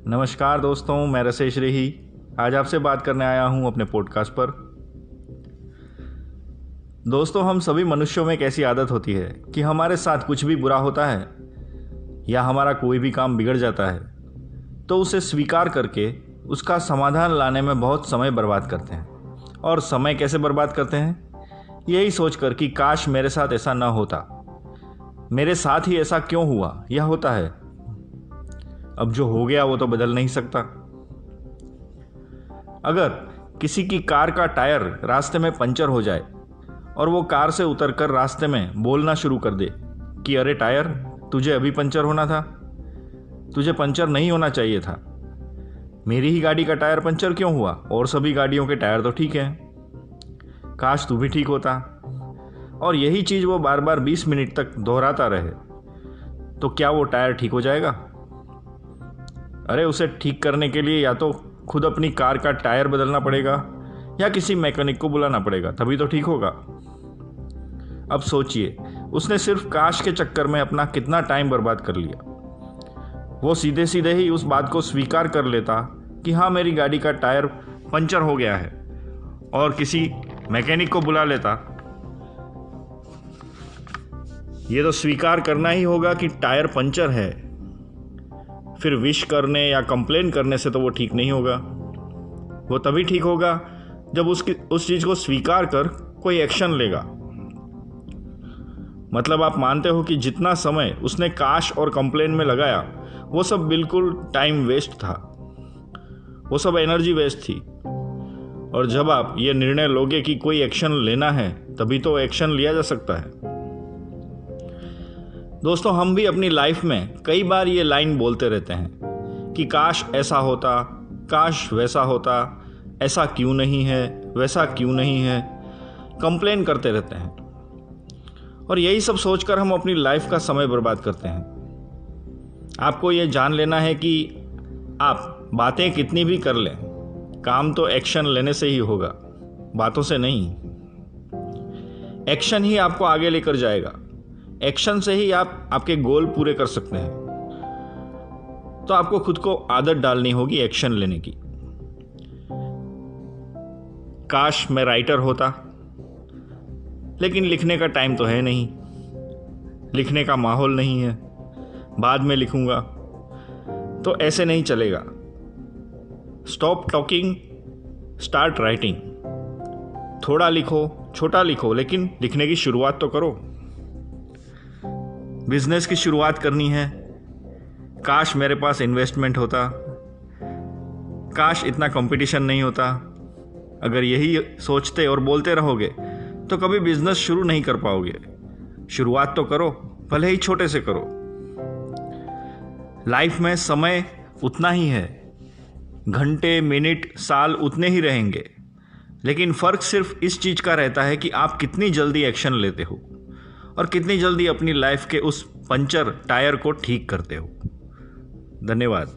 नमस्कार दोस्तों, मैं रसेश रेही आज आपसे बात करने आया हूं अपने पॉडकास्ट पर। दोस्तों, हम सभी मनुष्यों में एक ऐसी आदत होती है कि हमारे साथ कुछ भी बुरा होता है या हमारा कोई भी काम बिगड़ जाता है तो उसे स्वीकार करके उसका समाधान लाने में बहुत समय बर्बाद करते हैं। और समय कैसे बर्बाद करते हैं? यही सोचकर कि काश मेरे साथ ऐसा ना होता, मेरे साथ ही ऐसा क्यों हुआ यह होता है। अब जो हो गया वो तो बदल नहीं सकता। अगर किसी की कार का टायर रास्ते में पंचर हो जाए और वो कार से उतरकर रास्ते में बोलना शुरू कर दे कि अरे टायर, तुझे अभी पंचर होना था, तुझे पंचर नहीं होना चाहिए था, मेरी ही गाड़ी का टायर पंचर क्यों हुआ और सभी गाड़ियों के टायर तो ठीक हैं, काश तू भी ठीक होता। और यही चीज़ वो बार बार 20 मिनट तक दोहराता रहे तो क्या वो टायर ठीक हो जाएगा? अरे उसे ठीक करने के लिए या तो खुद अपनी कार का टायर बदलना पड़ेगा या किसी मैकेनिक को बुलाना पड़ेगा, तभी तो ठीक होगा। अब सोचिए, उसने सिर्फ काश के चक्कर में अपना कितना टाइम बर्बाद कर लिया। वो सीधे सीधे ही उस बात को स्वीकार कर लेता कि हाँ, मेरी गाड़ी का टायर पंचर हो गया है और किसी मैकेनिक को बुला लेता। ये तो स्वीकार करना ही होगा कि टायर पंचर है, फिर विश करने या कंप्लेन करने से तो वो ठीक नहीं होगा। वो तभी ठीक होगा जब उस चीज़ को स्वीकार कर कोई एक्शन लेगा। मतलब आप मानते हो कि जितना समय उसने काश और कंप्लेन में लगाया वो सब बिल्कुल टाइम वेस्ट था, वो सब एनर्जी वेस्ट थी। और जब आप ये निर्णय लोगे कि कोई एक्शन लेना है तभी तो एक्शन लिया जा सकता है। दोस्तों, हम भी अपनी लाइफ में कई बार ये लाइन बोलते रहते हैं कि काश ऐसा होता, काश वैसा होता, ऐसा क्यों नहीं है, वैसा क्यों नहीं है, कंप्लेन करते रहते हैं। और यही सब सोचकर हम अपनी लाइफ का समय बर्बाद करते हैं। आपको ये जान लेना है कि आप बातें कितनी भी कर लें, काम तो एक्शन लेने से ही होगा, बातों से नहीं। एक्शन ही आपको आगे लेकर जाएगा, एक्शन से ही आप आपके गोल पूरे कर सकते हैं। तो आपको खुद को आदत डालनी होगी एक्शन लेने की। काश मैं राइटर होता, लेकिन लिखने का टाइम तो है नहीं, लिखने का माहौल नहीं है, बाद में लिखूंगा, तो ऐसे नहीं चलेगा। Stop talking, start writing. थोड़ा लिखो, छोटा लिखो, लेकिन लिखने की शुरुआत तो करो। बिजनेस की शुरुआत करनी है, काश मेरे पास इन्वेस्टमेंट होता, काश इतना कंपटीशन नहीं होता। अगर यही सोचते और बोलते रहोगे तो कभी बिजनेस शुरू नहीं कर पाओगे। शुरुआत तो करो, भले ही छोटे से करो। लाइफ में समय उतना ही है, घंटे, मिनट, साल उतने ही रहेंगे, लेकिन फ़र्क सिर्फ इस चीज़ का रहता है कि आप कितनी जल्दी एक्शन लेते हो और कितनी जल्दी अपनी लाइफ के उस पंचर टायर को ठीक करते हो। धन्यवाद।